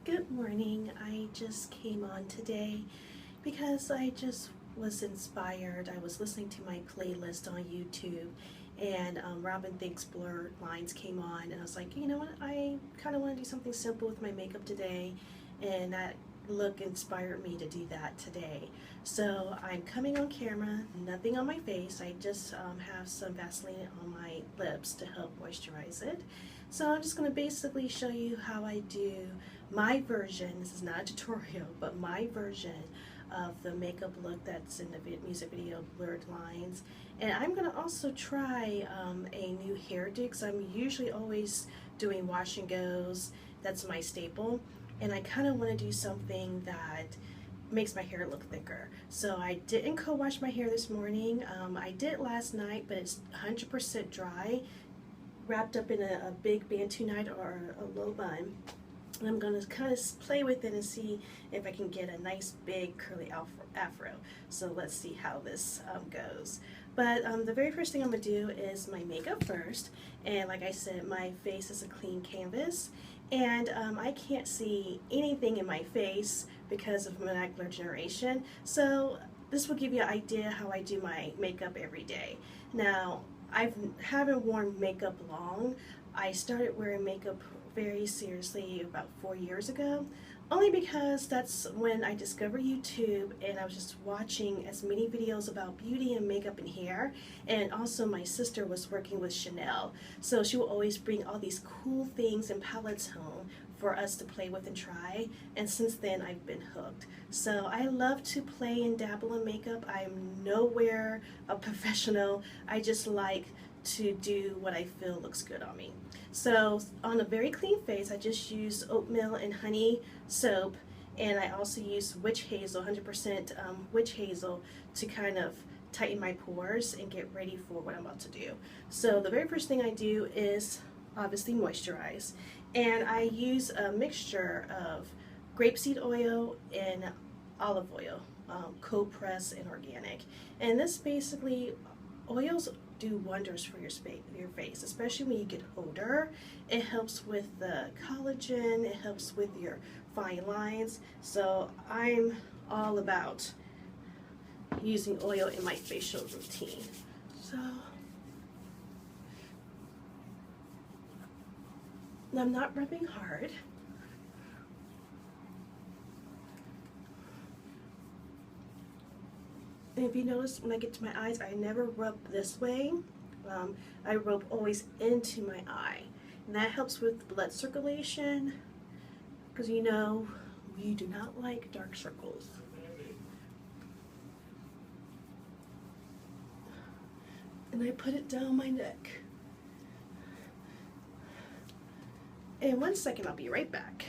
Good morning. I just came on today because I just was inspired. I was listening to my playlist on YouTube and Robin Thicke's Blurred Lines came on, and I was like, you know what, I kind of want to do something simple with my makeup today, and that look inspired me to do that today. So I'm coming on camera, nothing on my face. I just have some Vaseline on my lips to help moisturize it. So I'm just going to basically show you how I do my version. This is not a tutorial, but my version of the makeup look that's in the music video Blurred Lines. And I'm going to also try a new hairdo because I'm usually always doing wash and goes. That's my staple. And I kind of want to do something that makes my hair look thicker. So I didn't co-wash my hair this morning. I did last night, but it's 100% dry, wrapped up in a big bantu knot or a low bun. And I'm going to kind of play with it and see if I can get a nice big curly afro. So let's see how this goes. But the very first thing I'm going to do is my makeup first. And like I said, my face is a clean canvas. And I can't see anything in my face because of macular degeneration. So this will give you an idea how I do my makeup every day. Now, I haven't worn makeup long. I started wearing makeup very seriously about 4 years ago, only because that's when I discovered YouTube, and I was just watching as many videos about beauty and makeup and hair. And also my sister was working with Chanel, so she would always bring all these cool things and palettes home for us to play with and try, and since then I've been hooked. So I love to play and dabble in makeup. I'm nowhere a professional. I just like to do what I feel looks good on me. So on a very clean face, I just use oatmeal and honey soap, and I also use witch hazel, 100% witch hazel, to kind of tighten my pores and get ready for what I'm about to do. So the very first thing I do is obviously moisturize, and I use a mixture of grapeseed oil and olive oil, cold press and organic. And this basically, oils do wonders for your face, especially when you get older. It helps with the collagen, it helps with your fine lines. So I'm all about using oil in my facial routine. So I'm not rubbing hard. And if you notice, when I get to my eyes, I never rub this way. I rub always into my eye. And that helps with blood circulation, because you know, we do not like dark circles. And I put it down my neck. In 1 second, I'll be right back.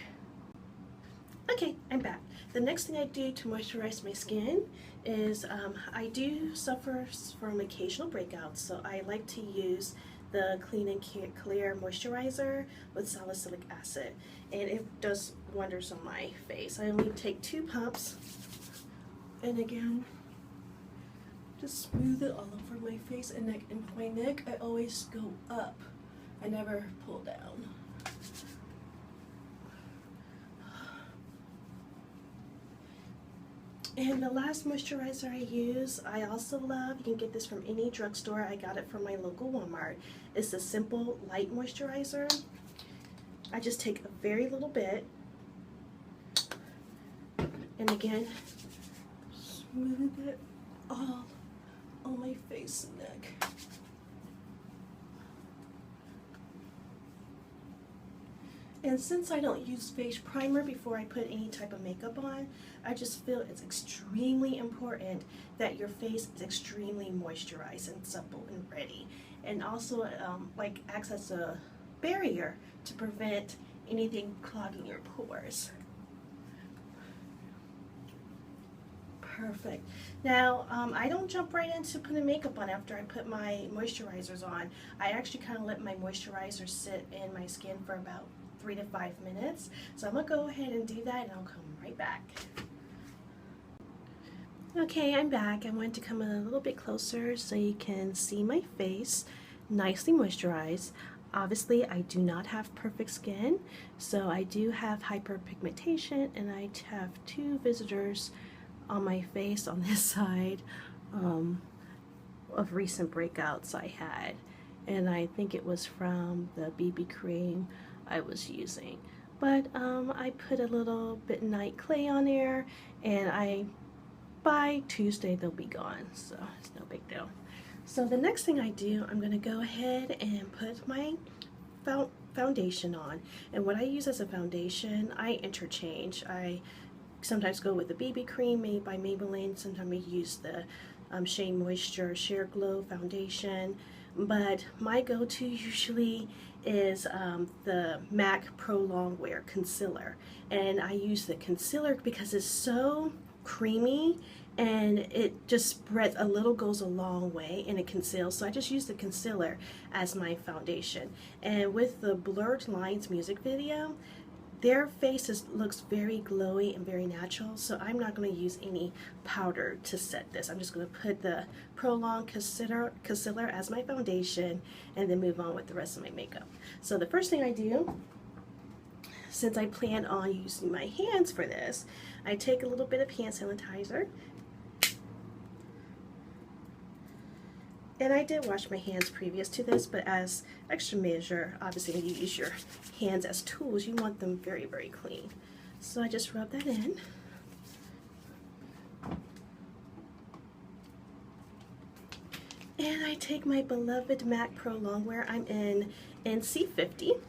Okay, I'm back. The next thing I do to moisturize my skin is I do suffer from occasional breakouts, so I like to use the Clean and Clear moisturizer with salicylic acid, and it does wonders on my face. I only take 2 pumps, and again, just smooth it all over my face and neck. And my neck, I always go up. I never pull down. And the last moisturizer I use, I also love, you can get this from any drugstore. I got it from my local Walmart. It's the Simple Light Moisturizer. I just take a very little bit, and again, smooth it all on my face and neck. And since I don't use face primer before I put any type of makeup on, I just feel it's extremely important that your face is extremely moisturized and supple and ready. And also like acts as a barrier to prevent anything clogging your pores. Perfect. Now, I don't jump right into putting makeup on after I put my moisturizers on. I actually kind of let my moisturizer sit in my skin for about 3 to 5 minutes. So I'm gonna go ahead and do that, and I'll come right back. Okay, I'm back. I wanted to come a little bit closer so you can see my face nicely moisturized. Obviously, I do not have perfect skin, so I do have hyperpigmentation, and I have 2 visitors on my face on this side of recent breakouts I had, and I think it was from the BB cream I was using. But I put a little bit night clay on there, and by Tuesday they'll be gone, so it's no big deal. So the next thing I do, I'm going to go ahead and put my foundation on. And what I use as a foundation, I interchange. I sometimes go with the BB cream made by Maybelline. Sometimes I use the Shea Moisture Sheer Glow foundation. But my go-to usually is the MAC Prolongwear concealer. And I use the concealer because it's so creamy and it just spreads a little, goes a long way, and it conceals. So I just use the concealer as my foundation. And with the Blurred Lines music video, their faces looks very glowy and very natural, so I'm not going to use any powder to set this. I'm just going to put the Prolong concealer as my foundation and then move on with the rest of my makeup. So the first thing I do, since I plan on using my hands for this, I take a little bit of hand sanitizer. And I did wash my hands previous to this, but as extra measure, obviously when you use your hands as tools, you want them very, very clean. So I just rub that in. And I take my beloved MAC Pro Longwear. I'm in NC50.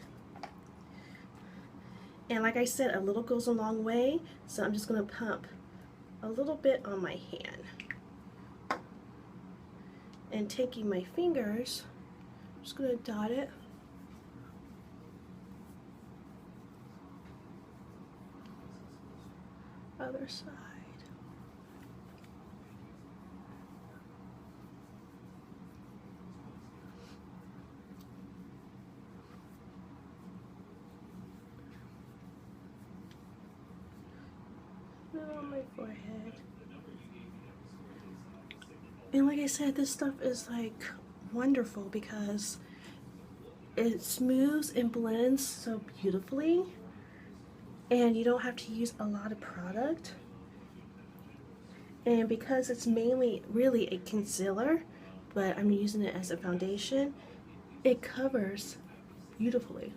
And like I said, a little goes a long way, so I'm just going to pump a little bit on my hand. And taking my fingers, I'm just going to dot it. Other side. Now on my forehead. And like I said, this stuff is like wonderful because it smooths and blends so beautifully, and you don't have to use a lot of product. And because it's mainly really a concealer, but I'm using it as a foundation, it covers beautifully.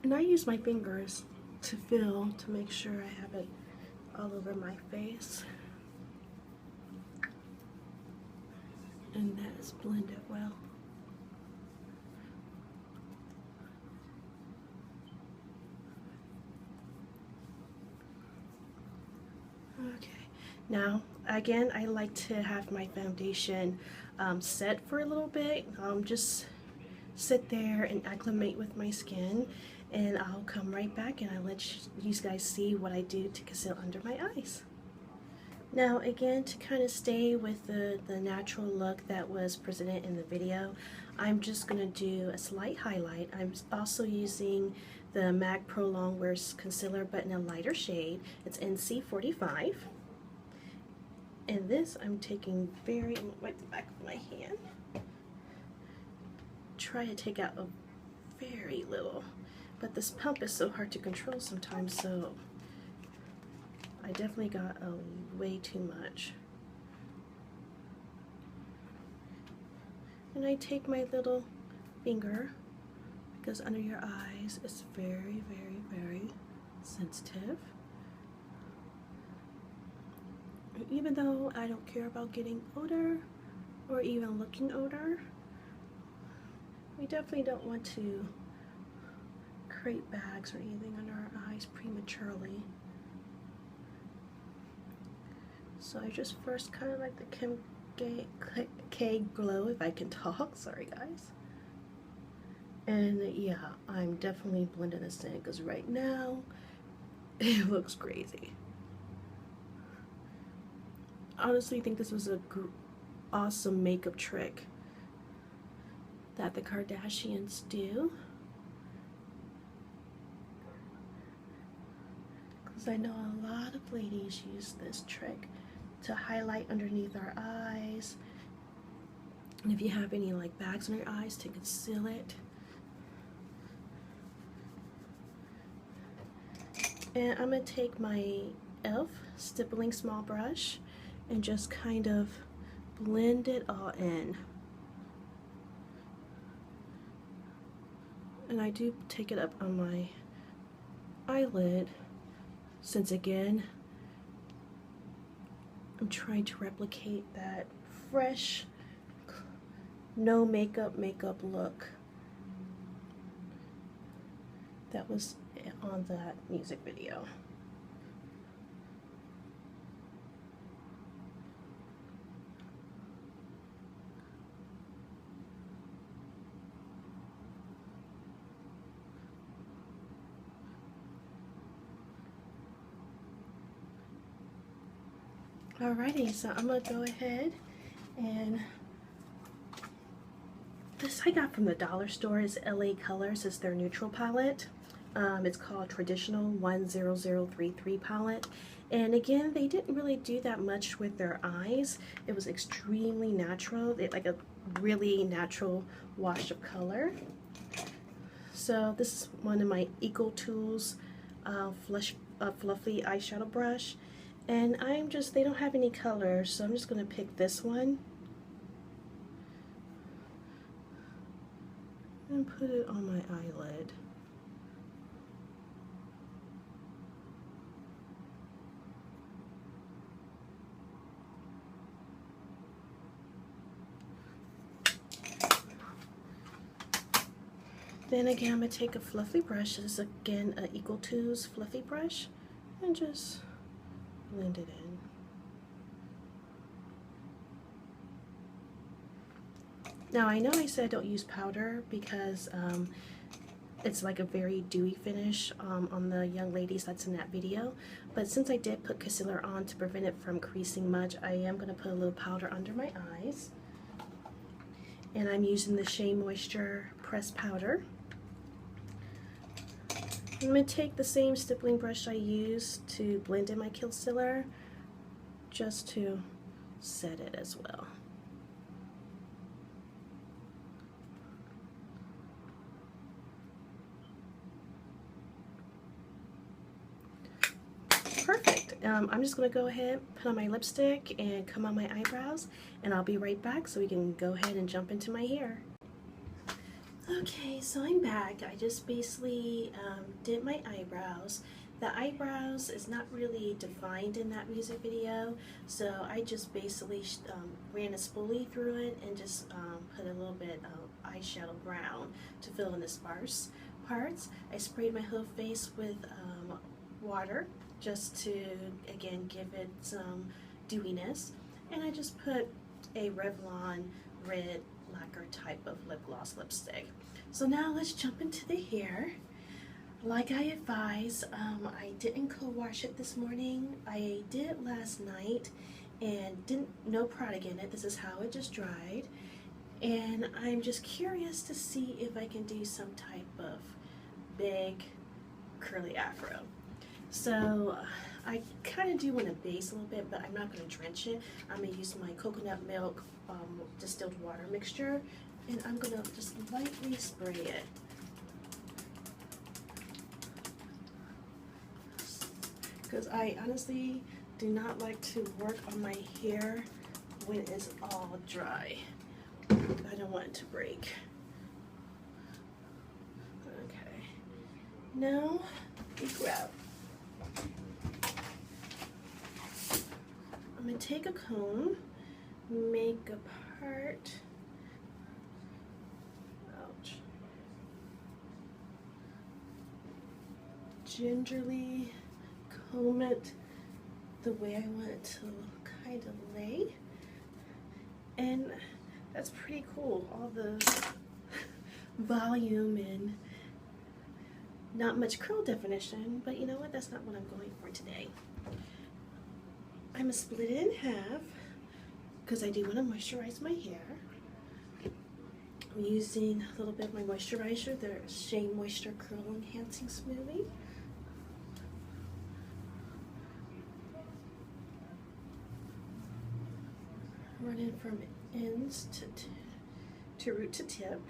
And I use my fingers to feel, to make sure I have it all over my face. And that is blended well. Okay, now again, I like to have my foundation set for a little bit. Just sit there and acclimate with my skin, and I'll come right back and I'll let you guys see what I do to conceal under my eyes. Now again, to kind of stay with the natural look that was presented in the video, I'm just going to do a slight highlight. I'm also using the MAC Pro Longwear concealer, but in a lighter shade. It's NC45. And this I'm taking I'm going to wipe the back of my hand. Try to take out a very little, but this pump is so hard to control sometimes, so I definitely got way too much. And I take my little finger, because under your eyes it's very, very, very sensitive. Even though I don't care about getting older or even looking older, we definitely don't want to create bags or anything under our eyes prematurely. So I just first kind of like the Kim K glow, if I can talk, sorry guys. And yeah, I'm definitely blending this in because right now it looks crazy. I honestly think this was a awesome makeup trick. that the Kardashians do. Because I know a lot of ladies use this trick to highlight underneath our eyes. And if you have any like bags on your eyes, to conceal it. And I'm going to take my e.l.f. stippling small brush and just kind of blend it all in. And I do take it up on my eyelid, since again I'm trying to replicate that fresh, no makeup look that was on that music video. Alrighty, so I'm gonna go ahead and this I got from the dollar store. Is LA Colors. It's their neutral palette. It's called Traditional 10033 palette. And again, they didn't really do that much with their eyes. It was extremely natural. They like a really natural wash of color. So this is one of my Eco Tools fluffy eyeshadow brush. And they don't have any colors, so I'm just going to pick this one and put it on my eyelid. Then again, I'm going to take a fluffy brush. This is again an Eco Tools fluffy brush, and just blend it in. Now I know I said don't use powder because it's like a very dewy finish on the young ladies that's in that video, but since I did put concealer on to prevent it from creasing much, I am going to put a little powder under my eyes. And I'm using the Shea Moisture Pressed Powder. I'm going to take the same stippling brush I used to blend in my concealer, just to set it as well. Perfect. I'm just going to go ahead, put on my lipstick, and comb on my eyebrows, and I'll be right back so we can go ahead and jump into my hair. Okay, so I'm back. I just basically did my eyebrows. The eyebrows is not really defined in that music video, so I just basically ran a spoolie through it and just put a little bit of eyeshadow brown to fill in the sparse parts. I sprayed my whole face with water just to, again, give it some dewiness. And I just put a Revlon red lacquer type of lip gloss lipstick. So now let's jump into the hair. Like I advised, I didn't co-wash it this morning. I did it last night and no product in it. This is how it just dried. And I'm just curious to see if I can do some type of big curly afro. So I kind of do want to base a little bit, but I'm not going to drench it. I'm going to use my coconut milk distilled water mixture, and I'm going to just lightly spray it. Because I honestly do not like to work on my hair when it's all dry. I don't want it to break. Okay. Now we grab. I'm going to take a comb, make a part, ouch, gingerly comb it the way I want it to kind of lay, and that's pretty cool, all the volume and not much curl definition, but you know what, that's not what I'm going for today. I'm going to split it in half because I do want to moisturize my hair. I'm using a little bit of my moisturizer, the Shea Moisture Curl Enhancing Smoothie. Running from ends to root to tip.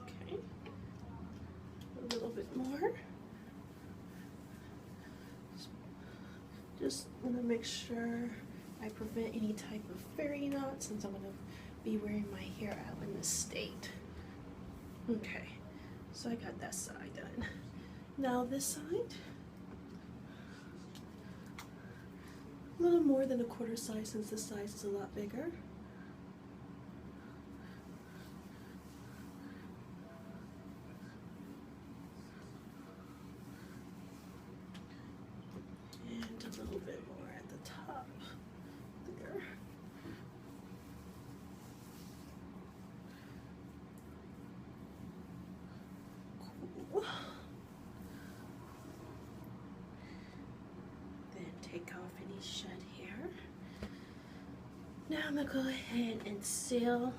Okay, a little bit more. Just want to make sure I prevent any type of fairy knot since I'm going to be wearing my hair out in this state. Okay, so I got that side done. Now this side, a little more than a quarter size since this size is a lot bigger. And a little bit more at the top there. Cool. Then take off any shed hair. Now I'm gonna go ahead and seal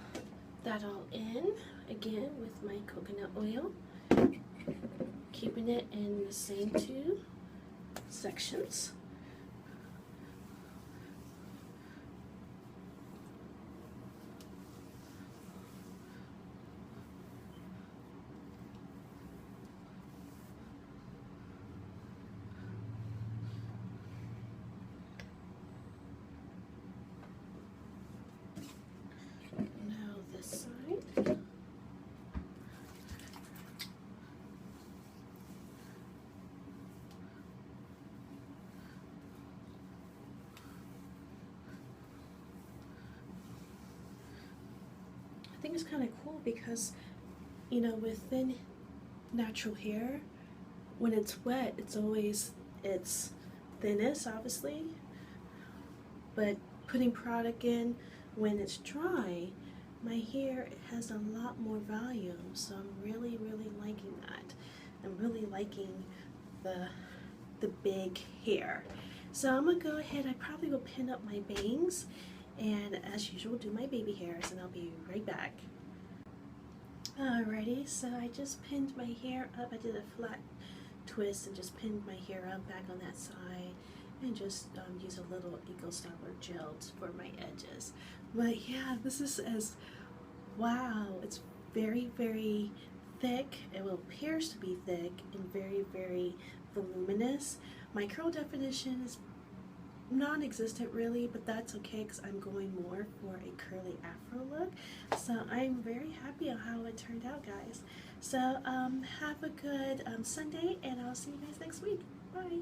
that all in again with my coconut oil, keeping it in the same two sections. Now this side. I think it's kind of cool because, you know, with thin natural hair, when it's wet, it's always its thinnest, obviously, but putting product in when it's dry, my hair has a lot more volume, so I'm really liking that. I'm really liking the big hair. So I'm gonna go ahead, I probably will pin up my bangs, and as usual do my baby hairs, and I'll be right back. Alrighty, so I just pinned my hair up. I did a flat twist and just pinned my hair up back on that side, and just use a little Eco Styler gel for my edges. But yeah, this is wow, it's very thick. It appears to be thick and very voluminous. My curl definition is non-existent really, but that's okay because I'm going more for a curly afro look. So I'm very happy on how it turned out, guys. So have a good Sunday, and I'll see you guys next week. Bye.